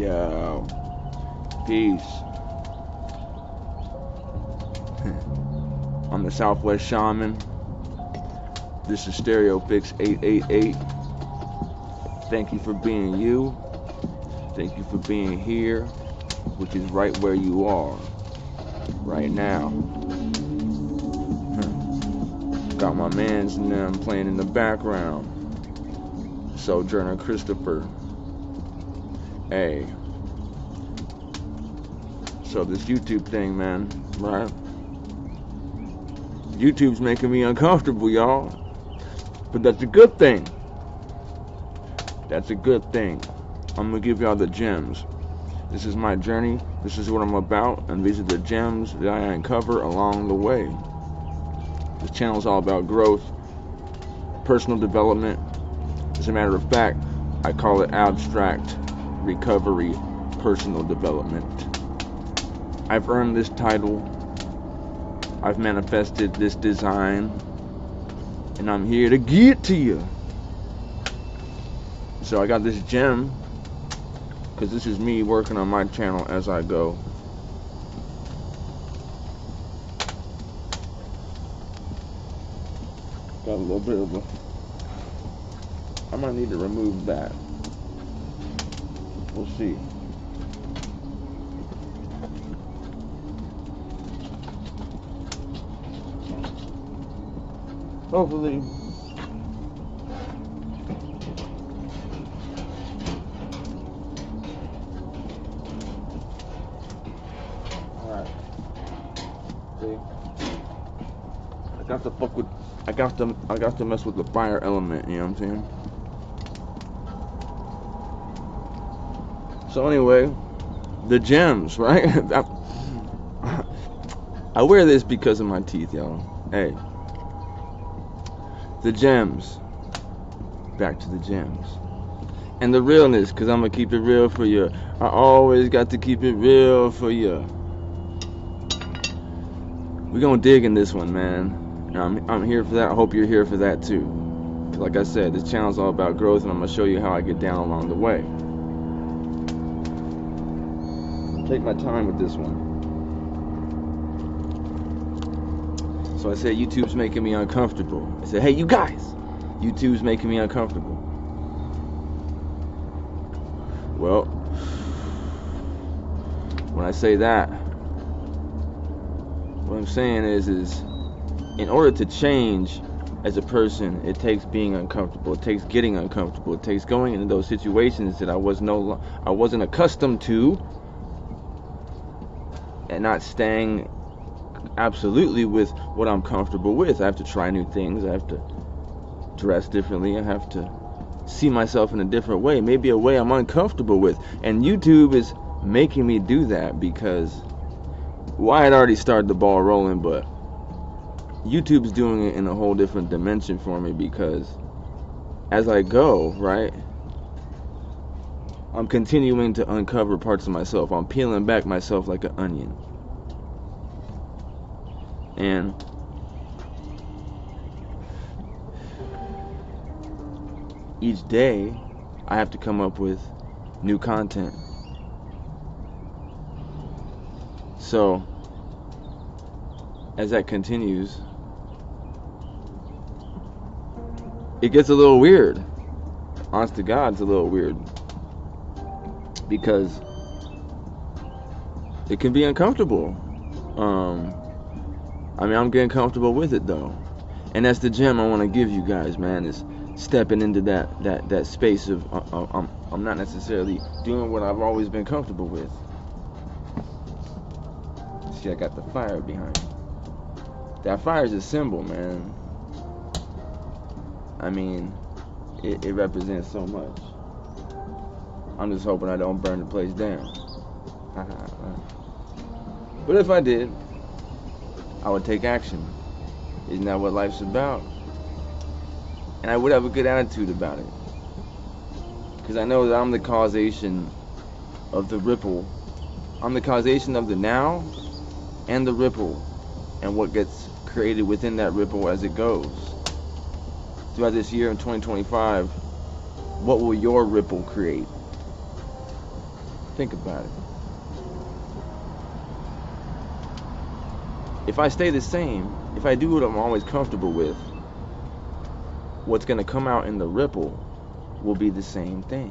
Yo, peace. I'm the Southwest Shaman. This is Stereo Fix 888. Thank you for being you. Thank you for being here, which is right where you are, right now. Got my mans and them playing in the background. Sojourner Christopher. Hey. So this YouTube thing, man, right? YouTube's making me uncomfortable, y'all. But that's a good thing. That's a good thing. I'm gonna give y'all the gems. This is my journey. This is what I'm about. And these are the gems that I uncover along the way. This channel is all about growth, personal development. As a matter of fact, I call it abstract recovery personal development. I've earned this title. I've manifested this design. And I'm here to give it to you. So I got this gem, because this is me working on my channel as I go. Got a little bit of a... I might need to remove that. We'll see. Hopefully. Alright. See? I got to fuck with... I got to mess with the fire element, you know what I'm saying? So anyway, the gems, right? I wear this because of my teeth, y'all. Hey. The gems. Back to the gems. And the realness, because I'm going to keep it real for you. I always got to keep it real for you. We're going to dig in this one, man. I'm here for that. I hope you're here for that too. Like I said, this channel's all about growth, and I'm going to show you how I get down along the way. Take my time with this one. So I said, YouTube's making me uncomfortable. I said, hey, you guys, YouTube's making me uncomfortable. Well, when I say that, what I'm saying is in order to change as a person, it takes being uncomfortable. It takes getting uncomfortable. It takes going into those situations that I wasn't accustomed to, and not staying absolutely with what I'm comfortable with. I have to try new things. I have to dress differently. I have to see myself in a different way, maybe a way I'm uncomfortable with. And YouTube is making me do that, because, well, I had already started the ball rolling, but YouTube's doing it in a whole different dimension for me, because as I go, right, I'm continuing to uncover parts of myself. I'm peeling back myself like an onion. And each day I have to come up with new content. So as that continues, it gets a little weird. Honest to God, it's a little weird, because it can be uncomfortable. I mean, I'm getting comfortable with it though, and that's the gem I want to give you guys, man. Is stepping into that space of I'm not necessarily doing what I've always been comfortable with. See, I got the fire behind me. That fire is a symbol, man. I mean, it represents so much. I'm just hoping I don't burn the place down. But if I did, I would take action. Isn't that what life's about? And I would have a good attitude about it, because I know that I'm the causation of the ripple. I'm the causation of the now and the ripple, and what gets created within that ripple as it goes. Throughout this year in 2025, what will your ripple create? think about it. If I stay the same, if I do what I'm always comfortable with, what's going to come out in the ripple will be the same thing.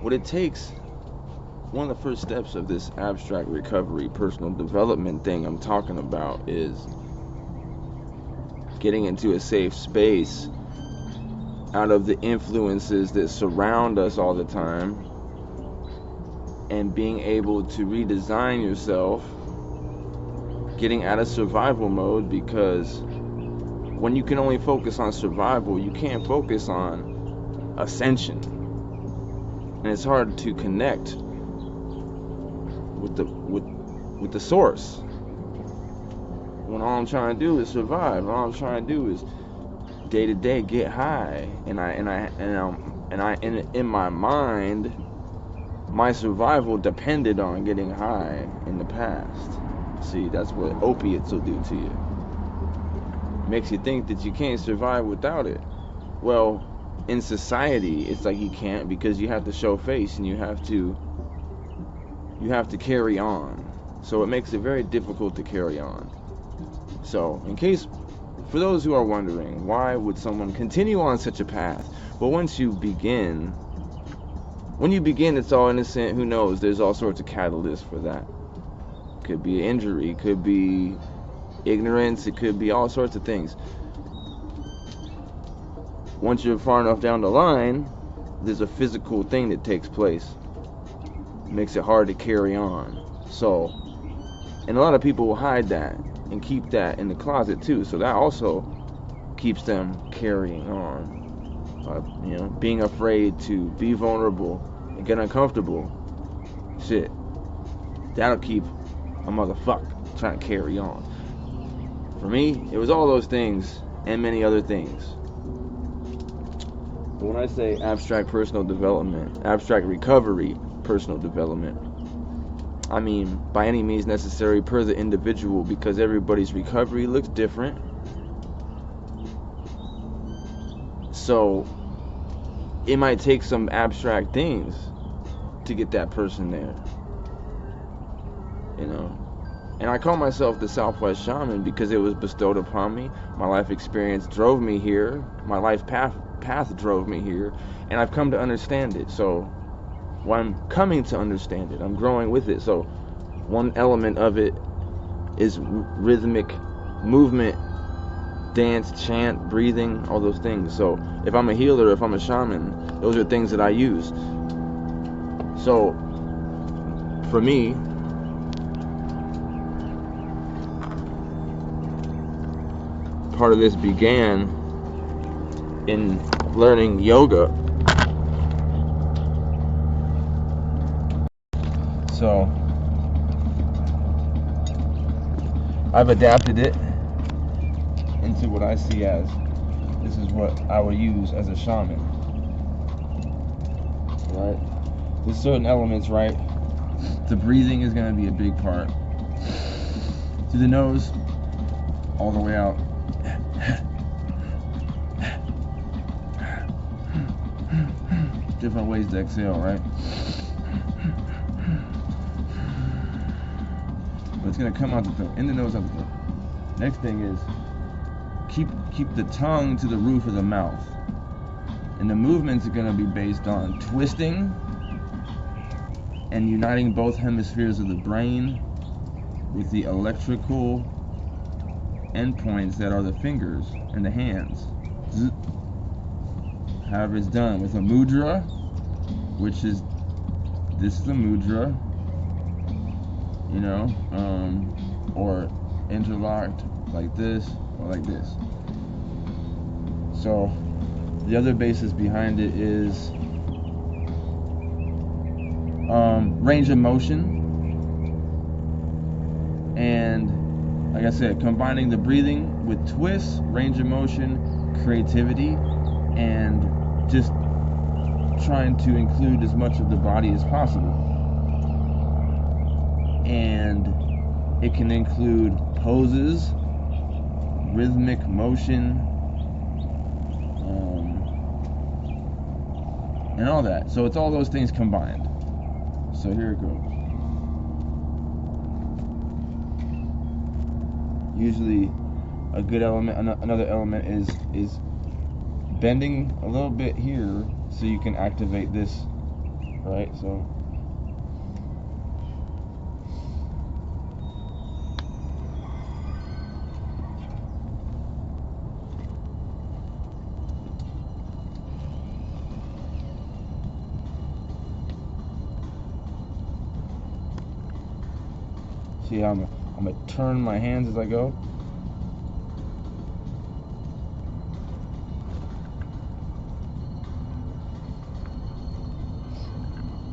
What it takes, one of the first steps of this abstract recovery, personal development thing I'm talking about, is getting into a safe space out of the influences that surround us all the time, and being able to redesign yourself, getting out of survival mode, because when you can only focus on survival, you can't focus on ascension. And it's hard to connect with the source when all I'm trying to do is survive. All I'm trying to do is day to day get high, and in my mind, my survival depended on getting high in the past. See, that's what opiates will do to you. Makes you think that you can't survive without it. Well, in society, it's like you can't, because you have to show face and you have to carry on. So it makes it very difficult to carry on. So, for those who are wondering, why would someone continue on such a path? Well, when you begin, it's all innocent. Who knows? There's all sorts of catalysts for that. Could be an injury, could be ignorance, it could be all sorts of things. Once you're far enough down the line, there's a physical thing that takes place. It makes it hard to carry on. So, and a lot of people will hide that and keep that in the closet too. So that also keeps them carrying on. Being afraid to be vulnerable and get uncomfortable. Shit. That'll keep a motherfucker trying to carry on. For me, it was all those things and many other things. But when I say abstract personal development, abstract recovery personal development, I mean by any means necessary per the individual, because everybody's recovery looks different. So it might take some abstract things to get that person there. And I call myself the Southwest Shaman because it was bestowed upon me. My life experience drove me here. My life path drove me here, and I've come to understand it. So when I'm coming to understand it, I'm growing with it. So one element of it is rhythmic movement, dance, chant, breathing, all those things. So if I'm a healer, if I'm a shaman, those are things that I use. So for me, part of this began in learning yoga. So I've adapted it into what I see as, this is what I would use as a shaman. Right? There's certain elements, right? The breathing is going to be a big part. Through the nose, all the way out. Different ways to exhale, right? But it's gonna come out the throat, in the nose, out the throat. Next thing is keep the tongue to the roof of the mouth, and the movements are gonna be based on twisting and uniting both hemispheres of the brain with the electrical endpoints that are the fingers and the hands. However it's done with a mudra, which is, this is a mudra, or interlocked like this or like this. So the other basis behind it is range of motion, and like I said, combining the breathing with twists, range of motion, creativity, and just trying to include as much of the body as possible. And it can include poses, rhythmic motion, and all that. So it's all those things combined. So here it goes. Usually a good element, another element is bending a little bit here so you can activate this, right? So see how I'm gonna turn my hands as I go.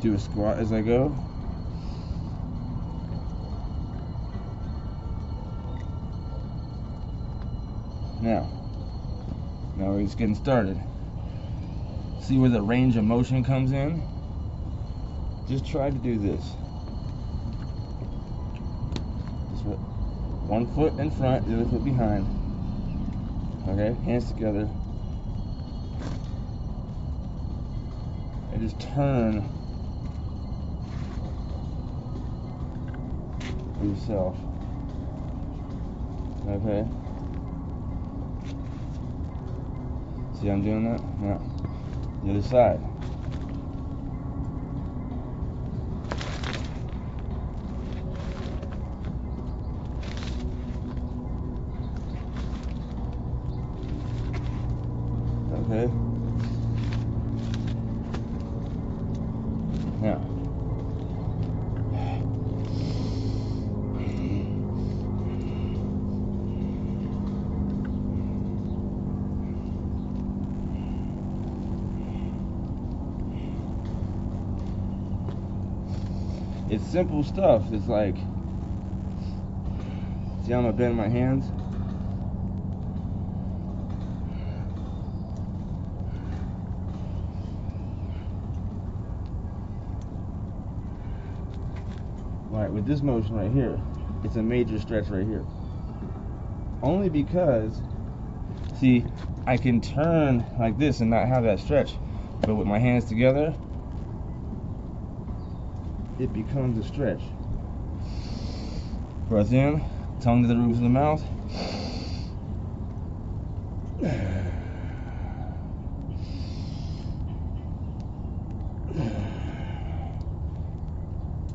Do a squat as I go. Now we're just getting started. See where the range of motion comes in? Just try to do this. Just one foot in front, the other foot behind. Okay, hands together. And just turn for yourself. Okay. See I'm doing that? Now, the other side. Okay. Now. It's simple stuff. It's like, see how I'm gonna bend my hands? Right, with this motion right here, it's a major stretch right here. Only because, see, I can turn like this and not have that stretch, but with my hands together, it becomes a stretch. Breath in, tongue to the roof of the mouth.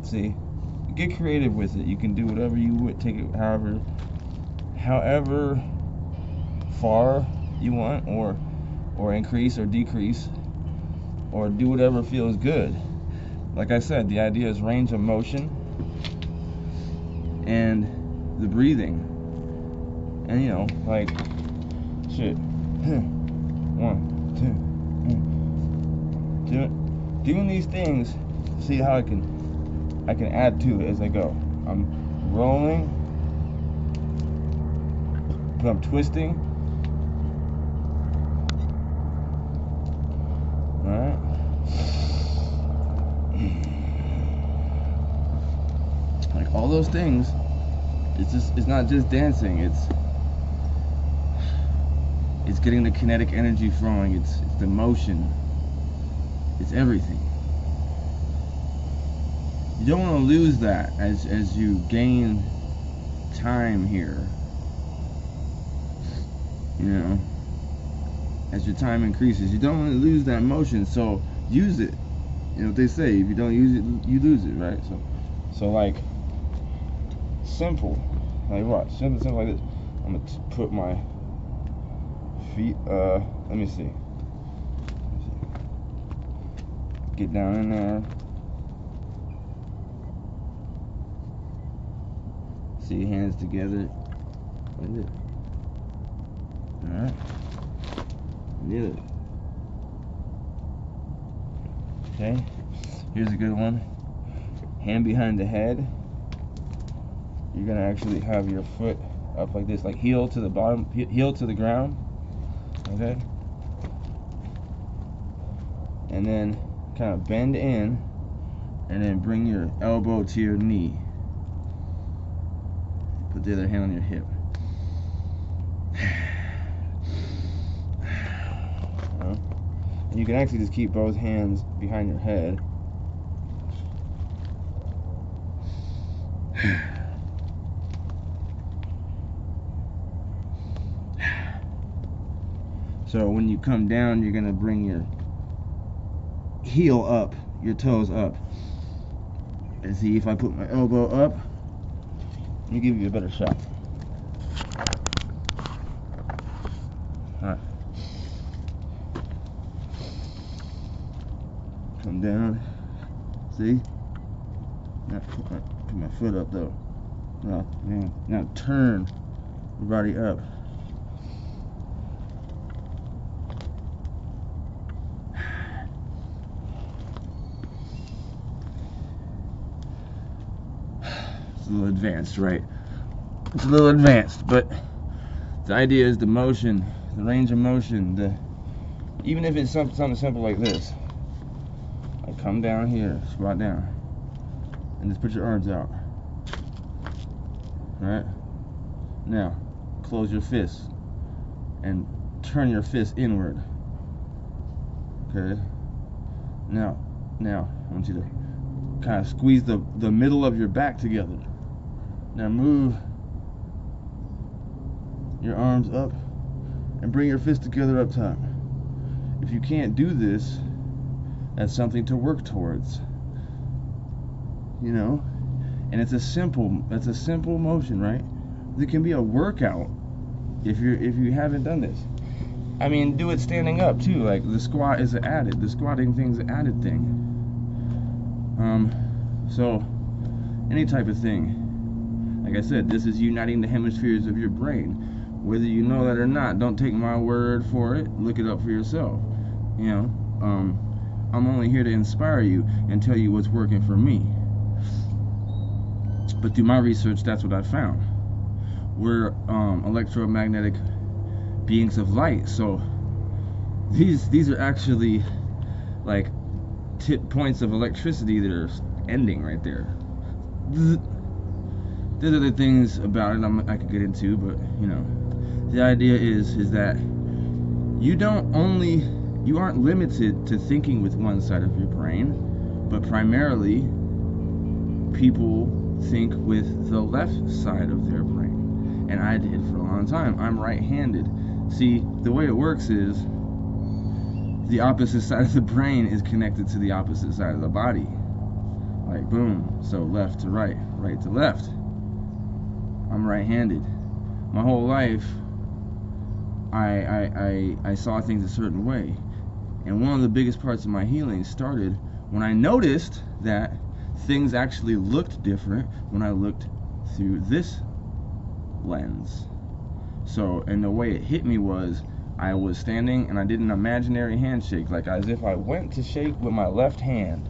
See, get creative with it. You can do whatever you would, take it however far you want, or increase or decrease, or do whatever feels good. Like I said, the idea is range of motion and the breathing. And you know, like, shit. 1, 2, doing these things, see how I can add to it as I go. I'm rolling, but I'm twisting. Alright. Like all those things, it's not just dancing, it's getting the kinetic energy flowing, it's the motion, it's everything. You don't want to lose that as you gain time here, you know, as your time increases. You don't want to lose that motion, so use it. You know what they say, if you don't use it, you lose it, right? So like, simple, like what? Simple like this. I'm gonna put my feet, let me see. Get down in there. See, hands together. Like this. Alright. Did it. Okay. Here's a good one. Hand behind the head. You're gonna actually have your foot up like this, like heel to the bottom, heel to the ground. Okay. And then kind of bend in, and then bring your elbow to your knee. Put the other hand on your hip. And you can actually just keep both hands behind your head. So when you come down, you're gonna bring your heel up, your toes up. And see, if I put my elbow up, let me give you a better shot. Alright. Come down. See? Now put my foot up though. Now turn your body up. It's a little advanced, right? It's a little advanced, but the idea is the motion, the range of motion, even if it's something simple like this. I come down here, squat down, and just put your arms out. Alright? Now, close your fists and turn your fist inward. Okay? Now, I want you to kind of squeeze the middle of your back together. Now move your arms up and bring your fists together up top. If you can't do this, that's something to work towards. You know? And that's a simple motion, right? It can be a workout if you haven't done this. I mean, do it standing up too. Like the squat is added. The squatting thing's an added thing. So any type of thing. Like I said, this is uniting the hemispheres of your brain. Whether you know that or not, don't take my word for it. Look it up for yourself. You know, I'm only here to inspire you and tell you what's working for me. But through my research, that's what I found. We're electromagnetic beings of light. So these are actually like tip points of electricity that are ending right there. There's other things about it I could get into, but you know, the idea is that you aren't limited to thinking with one side of your brain, but primarily people think with the left side of their brain, and I did for a long time. I'm right-handed. See, the way it works is the opposite side of the brain is connected to the opposite side of the body. Like boom, so left to right, right to left. I'm right-handed. My whole life, I saw things a certain way, and one of the biggest parts of my healing started when I noticed that things actually looked different when I looked through this lens. So, and the way it hit me was I was standing and I did an imaginary handshake, like as if I went to shake with my left hand.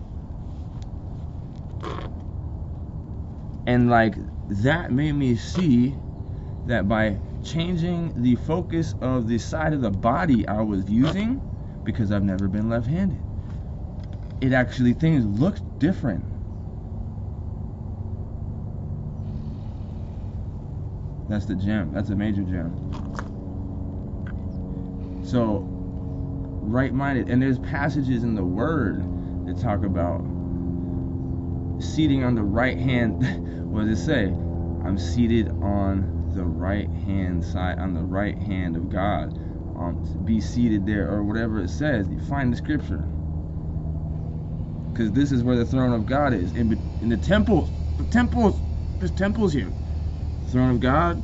And like that made me see that by changing the focus of the side of the body I was using, because I've never been left-handed, it actually, things looked different. That's the gem. That's a major gem. So, right-minded, and there's passages in the Word that talk about seating on the right hand. What does it say? I'm seated on the right hand side, on the right hand of God. Be seated there, or whatever it says. You find the scripture, because this is where the throne of God is. In the temples, there's temples here. Throne of God.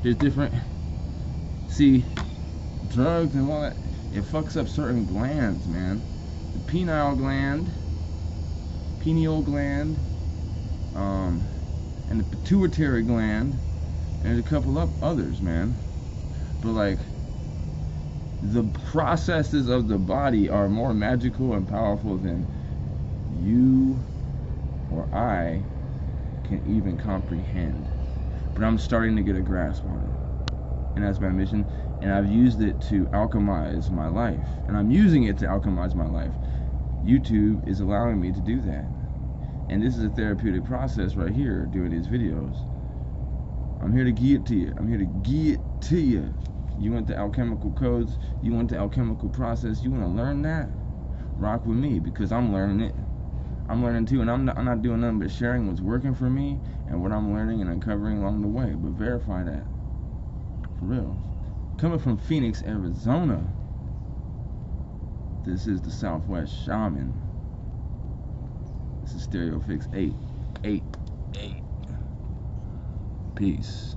There's different. See, drugs and all that, it fucks up certain glands, man. The pineal gland, and the pituitary gland, and there's a couple of others, man. But like, the processes of the body are more magical and powerful than you or I can even comprehend. But I'm starting to get a grasp on it, and that's my mission. And I've used it to alchemize my life, and I'm using it to alchemize my life. YouTube is allowing me to do that, and this is a therapeutic process right here, doing these videos. I'm here to give it to you. I'm here to give it to you. You want the alchemical codes, you want the alchemical process, you want to learn that? Rock with me, because I'm learning it. I'm learning too, and I'm not doing nothing but sharing what's working for me and what I'm learning and uncovering along the way. But verify that. For real. Coming from Phoenix, Arizona, this is the Southwest Shaman. This is Stereo Fix 888. Peace.